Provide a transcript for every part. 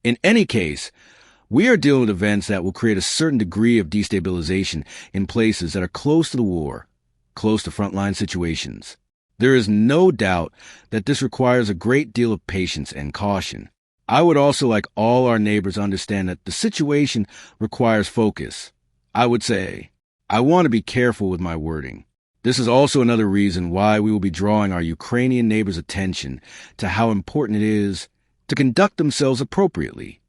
In any case, we are dealing with events that will create a certain degree of destabilization in places that are close to the war, close to frontline situations. There is no doubt that this requires a great deal of patience and caution. I would also like all our neighbors to understand that the situation requires focus. I would say, I want to be careful with my wording. This is also another reason why we will be drawing our Ukrainian neighbors' attention to how important it is to conduct themselves appropriately.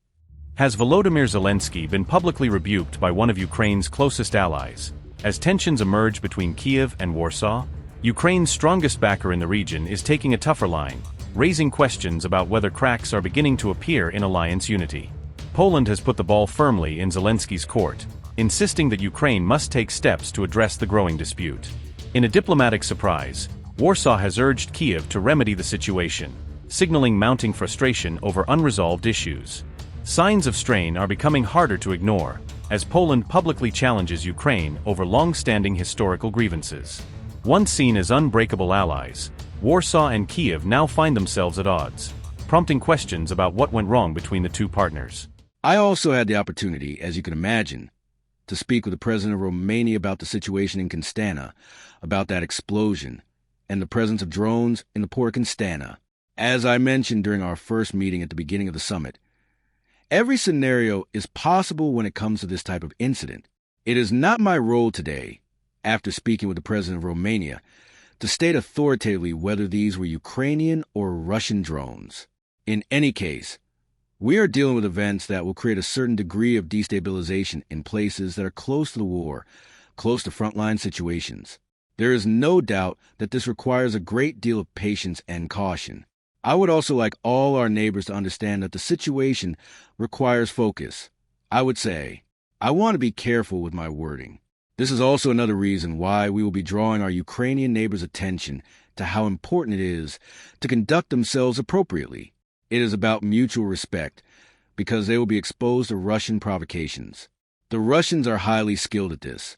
Has Volodymyr Zelensky been publicly rebuked by one of Ukraine's closest allies? As tensions emerge between Kyiv and Warsaw, Ukraine's strongest backer in the region is taking a tougher line, raising questions about whether cracks are beginning to appear in alliance unity. Poland has put the ball firmly in Zelensky's court, insisting that Ukraine must take steps to address the growing dispute. In a diplomatic surprise, Warsaw has urged Kyiv to remedy the situation, signaling mounting frustration over unresolved issues. Signs of strain are becoming harder to ignore, as Poland publicly challenges Ukraine over long-standing historical grievances. Once seen as unbreakable allies, Warsaw and Kiev now find themselves at odds, prompting questions about what went wrong between the two partners. I also had the opportunity, as you can imagine, to speak with the President of Romania about the situation in Constanta, about that explosion, and the presence of drones in the port of Constanta. As I mentioned during our first meeting at the beginning of the summit, every scenario is possible when it comes to this type of incident. It is not my role today, after speaking with the President of Romania, to state authoritatively whether these were Ukrainian or Russian drones. In any case, we are dealing with events that will create a certain degree of destabilization in places that are close to the war, close to frontline situations. There is no doubt that this requires a great deal of patience and caution. I would also like all our neighbors to understand that the situation requires focus. I would say, I want to be careful with my wording. This is also another reason why we will be drawing our Ukrainian neighbors' attention to how important it is to conduct themselves appropriately. It is about mutual respect, because they will be exposed to Russian provocations. The Russians are highly skilled at this,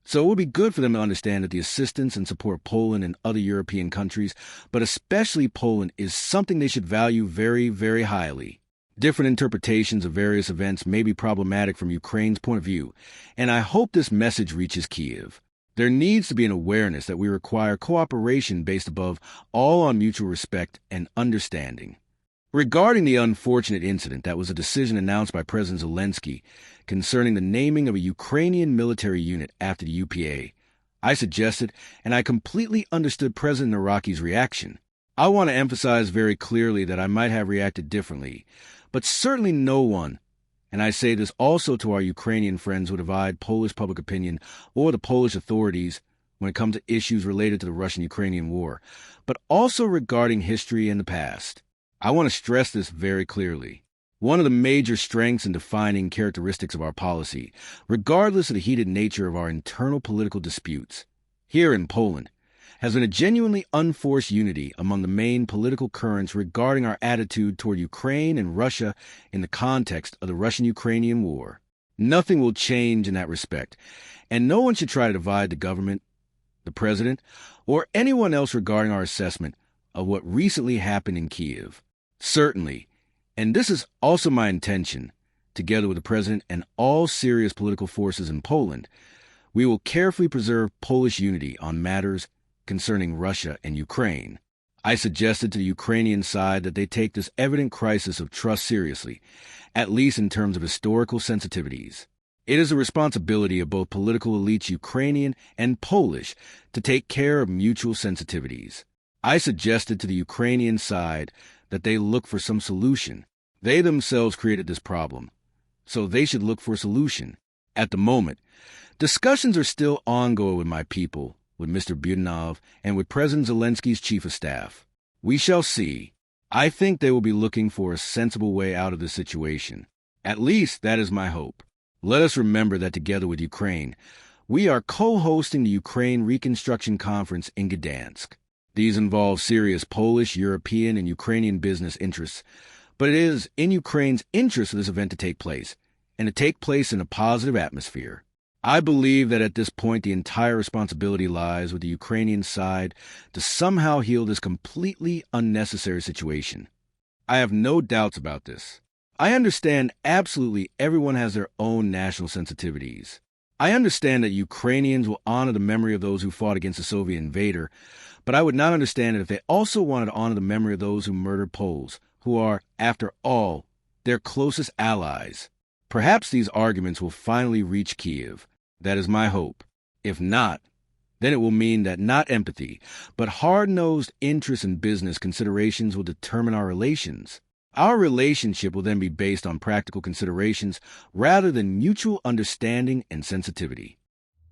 so it would be good for them to understand that the assistance and support of Poland and other European countries, but especially Poland, is something they should value very, very highly. Different interpretations of various events may be problematic from Ukraine's point of view, and I hope this message reaches Kyiv. There needs to be an awareness that we require cooperation based above all on mutual respect and understanding. Regarding the unfortunate incident that was a decision announced by President Zelensky concerning the naming of a Ukrainian military unit after the UPA, I suggested, and I completely understood President Iraqi's reaction. I want to emphasize very clearly that I might have reacted differently, but certainly no one, and I say this also to our Ukrainian friends who divide Polish public opinion or the Polish authorities when it comes to issues related to the Russian-Ukrainian war, but also regarding history and the past. I want to stress this very clearly. One of the major strengths and defining characteristics of our policy, regardless of the heated nature of our internal political disputes, here in Poland, has been a genuinely unforced unity among the main political currents regarding our attitude toward Ukraine and Russia in the context of the Russian-Ukrainian war. Nothing will change in that respect, and no one should try to divide the government, the president, or anyone else regarding our assessment of what recently happened in Kyiv. Certainly, and this is also my intention, together with the president and all serious political forces in Poland, we will carefully preserve Polish unity on matters concerning Russia and Ukraine. I suggested to the Ukrainian side that they take this evident crisis of trust seriously, at least in terms of historical sensitivities. It is the responsibility of both political elites, Ukrainian and Polish, to take care of mutual sensitivities. I suggested to the Ukrainian side that they look for some solution. They themselves created this problem, so they should look for a solution. At the moment, discussions are still ongoing with my people, with Mr. Budanov, and with President Zelensky's chief of staff. We shall see. I think they will be looking for a sensible way out of this situation. At least that is my hope. Let us remember that together with Ukraine, we are co-hosting the Ukraine Reconstruction Conference in Gdansk. These involve serious Polish, European, and Ukrainian business interests, but it is in Ukraine's interest for this event to take place, and to take place in a positive atmosphere. I believe that at this point the entire responsibility lies with the Ukrainian side to somehow heal this completely unnecessary situation. I have no doubts about this. I understand absolutely everyone has their own national sensitivities. I understand that Ukrainians will honor the memory of those who fought against the Soviet invader, but I would not understand it if they also wanted to honor the memory of those who murdered Poles, who are, after all, their closest allies. Perhaps these arguments will finally reach Kyiv. That is my hope. If not, then it will mean that not empathy, but hard-nosed interest and business considerations will determine our relations. Our relationship will then be based on practical considerations rather than mutual understanding and sensitivity.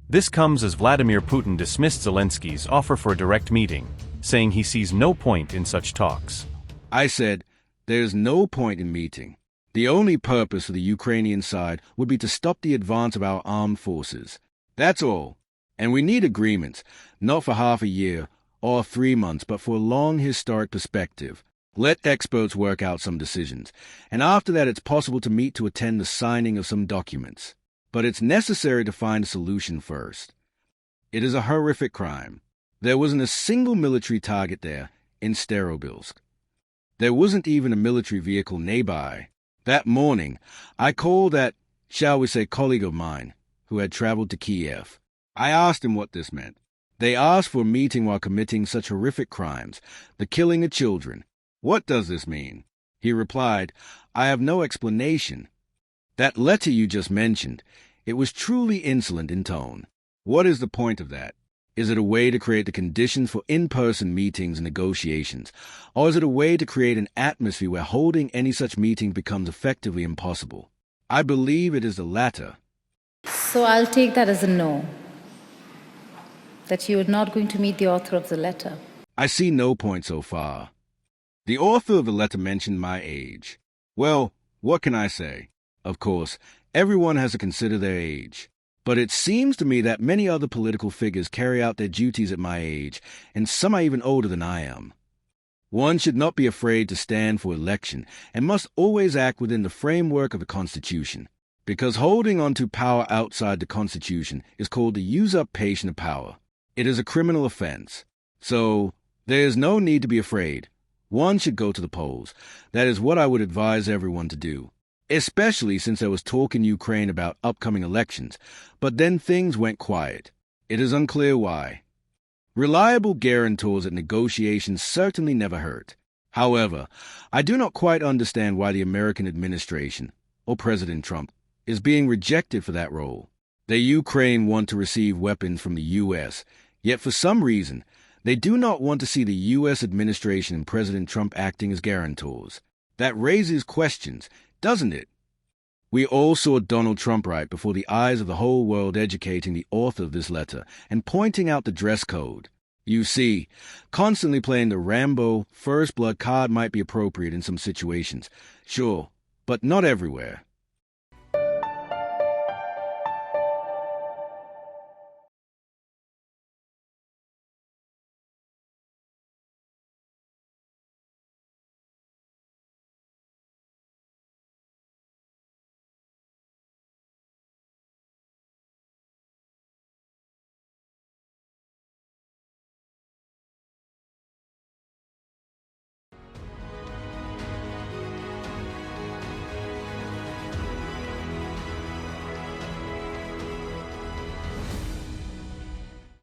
This comes as Vladimir Putin dismissed Zelensky's offer for a direct meeting, saying he sees no point in such talks. I said, there's no point in meeting. The only purpose for the Ukrainian side would be to stop the advance of our armed forces. That's all. And we need agreements, not for half a year or 3 months, but for a long historic perspective. Let experts work out some decisions, and after that it's possible to meet to attend the signing of some documents. But it's necessary to find a solution first. It is a horrific crime. There wasn't a single military target there in Starobilsk. There wasn't even a military vehicle nearby. That morning, I called that, shall we say, colleague of mine who had traveled to Kyiv. I asked him what this meant. They asked for a meeting while committing such horrific crimes, the killing of children. What does this mean? He replied, I have no explanation. That letter you just mentioned, it was truly insolent in tone. What is the point of that? Is it a way to create the conditions for in-person meetings and negotiations, or is it a way to create an atmosphere where holding any such meeting becomes effectively impossible? I believe it is the latter. So I'll take that as a no, that you are not going to meet the author of the letter. I see no point so far. The author of the letter mentioned my age. Well, what can I say? Of course, everyone has to consider their age. But it seems to me that many other political figures carry out their duties at my age, and some are even older than I am. One should not be afraid to stand for election, and must always act within the framework of the Constitution, because holding on to power outside the Constitution is called the usurpation of power. It is a criminal offense. So, there is no need to be afraid. One should go to the polls. That is what I would advise everyone to do. Especially since there was talk in Ukraine about upcoming elections, but then things went quiet. It is unclear why. Reliable guarantors at negotiations certainly never hurt. However, I do not quite understand why the American administration, or President Trump, is being rejected for that role. The Ukraine want to receive weapons from the U.S., yet for some reason, they do not want to see the U.S. administration and President Trump acting as guarantors. That raises questions, doesn't it? We all saw Donald Trump right before the eyes of the whole world educating the author of this letter and pointing out the dress code. You see, constantly playing the Rambo first blood card might be appropriate in some situations, sure, but not everywhere.